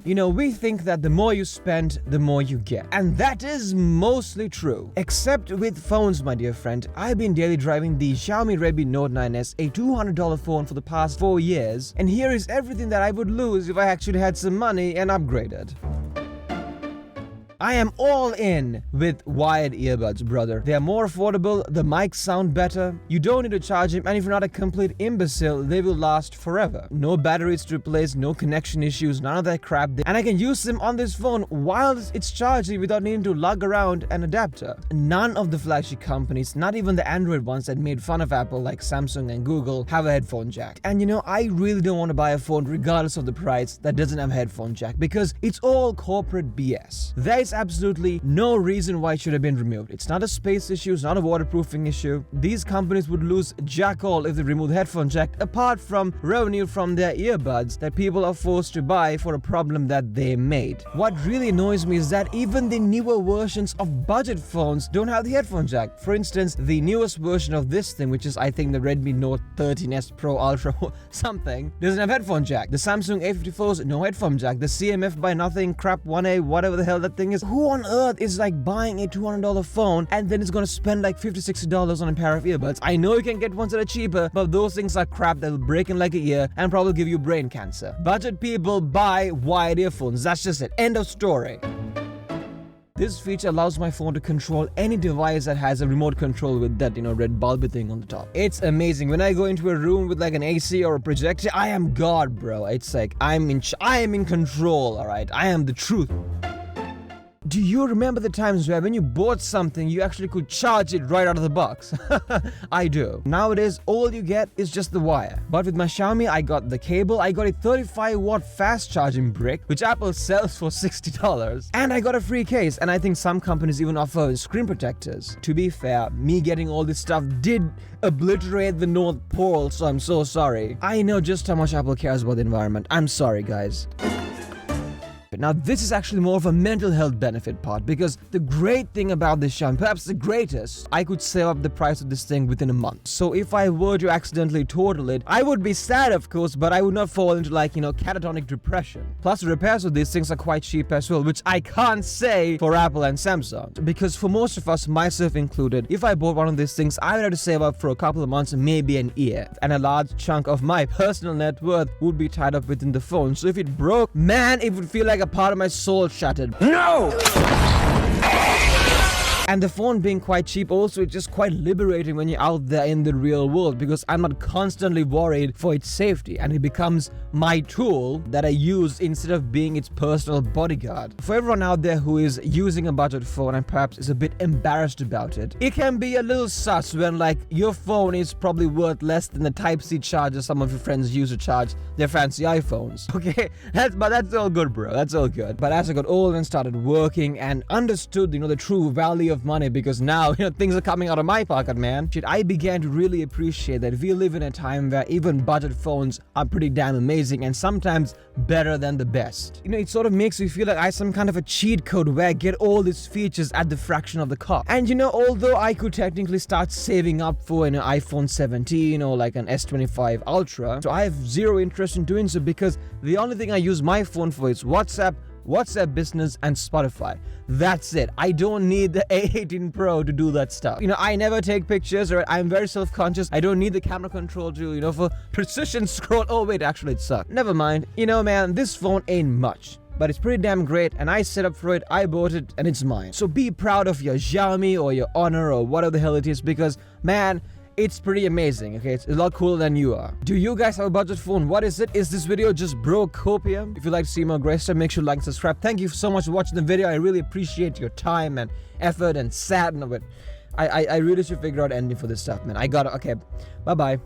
You know, we think that the more you spend, the more you get. And that is mostly true. Except with phones, my dear friend. I've been daily driving the Xiaomi Redmi Note 9s, a $200 phone for the past 4 years. And here is everything that I would lose if I actually had some money and upgraded. I am all in with wired earbuds, brother. They are more affordable, the mics sound better, you don't need to charge them, and if you're not a complete imbecile, they will last forever. No batteries to replace, no connection issues, none of that crap. And I can use them on this phone while it's charging without needing to lug around an adapter. None of the flagship companies, not even the Android ones that made fun of Apple like Samsung and Google, have a headphone jack. And you know, I really don't want to buy a phone regardless of the price that doesn't have a headphone jack because it's all corporate BS. There is absolutely no reason why it should have been removed. It's not a space issue, it's not a waterproofing issue. These companies would lose jack all if they remove the headphone jack, apart from revenue from their earbuds that people are forced to buy for a problem that they made. What really annoys me is that even the newer versions of budget phones don't have the headphone jack. For instance, the newest version of this thing, which is I think the Redmi Note 13s Pro Ultra something, doesn't have headphone jack. The Samsung A54s, no headphone jack. The CMF by nothing crap 1A, whatever the hell that thing is. Who on earth is like buying a $200 phone and then is going to spend like $50-$60 on a pair of earbuds? I know you can get ones that are cheaper, but those things are crap that will break in like a year and probably give you brain cancer. Budget people buy wired earphones. That's just it. End of story. This feature allows my phone to control any device that has a remote control with that, red bulby thing on the top. It's amazing. When I go into a room with like an AC or a projector, I am God, bro. It's like I am in control, all right? I am the truth. Do you remember the times where when you bought something, you actually could charge it right out of the box? I do. Nowadays, all you get is just the wire. But with my Xiaomi, I got the cable, I got a 35-watt fast charging brick, which Apple sells for $60. And I got a free case, and I think some companies even offer screen protectors. To be fair, me getting all this stuff did obliterate the North Pole, so I'm so sorry. I know just how much Apple cares about the environment. I'm sorry, guys. Now, this is actually more of a mental health benefit part because the great thing about this Xiaomi, perhaps the greatest, I could save up the price of this thing within a month. So if I were to accidentally total it, I would be sad, of course, but I would not fall into catatonic depression. Plus, the repairs of these things are quite cheap as well, which I can't say for Apple and Samsung. Because for most of us, myself included, if I bought one of these things, I would have to save up for a couple of months, maybe an year. And a large chunk of my personal net worth would be tied up within the phone. So if it broke, man, it would feel like a part of my soul shattered. No! And the phone being quite cheap also, it's just quite liberating when you're out there in the real world because I'm not constantly worried for its safety and it becomes my tool that I use instead of being its personal bodyguard. For everyone out there who is using a budget phone and perhaps is a bit embarrassed about it, it can be a little sus when your phone is probably worth less than the Type-C charger some of your friends use to charge their fancy iPhones. Okay, that's all good, bro. That's all good. But as I got older and started working and understood, the true value of money, because now things are coming out of my pocket, man. I began to really appreciate that we live in a time where even budget phones are pretty damn amazing and sometimes better than the best. It sort of makes me feel like I have some kind of a cheat code where I get all these features at the fraction of the cost. And although I could technically start saving up for an iPhone 17 or like an S25 Ultra, so I have zero interest in doing so because the only thing I use my phone for is WhatsApp Business, and Spotify. That's it. I don't need the A18 Pro to do that stuff. I never take pictures, or I'm very self-conscious. I don't need the camera control to, for precision scroll. Oh wait, actually it sucks. Never mind. Man, this phone ain't much. But it's pretty damn great and I set up for it, I bought it, and it's mine. So be proud of your Xiaomi or your Honor or whatever the hell it is because, man, it's pretty amazing, okay? It's a lot cooler than you are. Do you guys have a budget phone? What is it? Is this video just brocopia? If you'd like to see more great stuff, make sure to like and subscribe. Thank you so much for watching the video. I really appreciate your time and effort and sadness of it. I really should figure out ending for this stuff, man. Okay, bye-bye.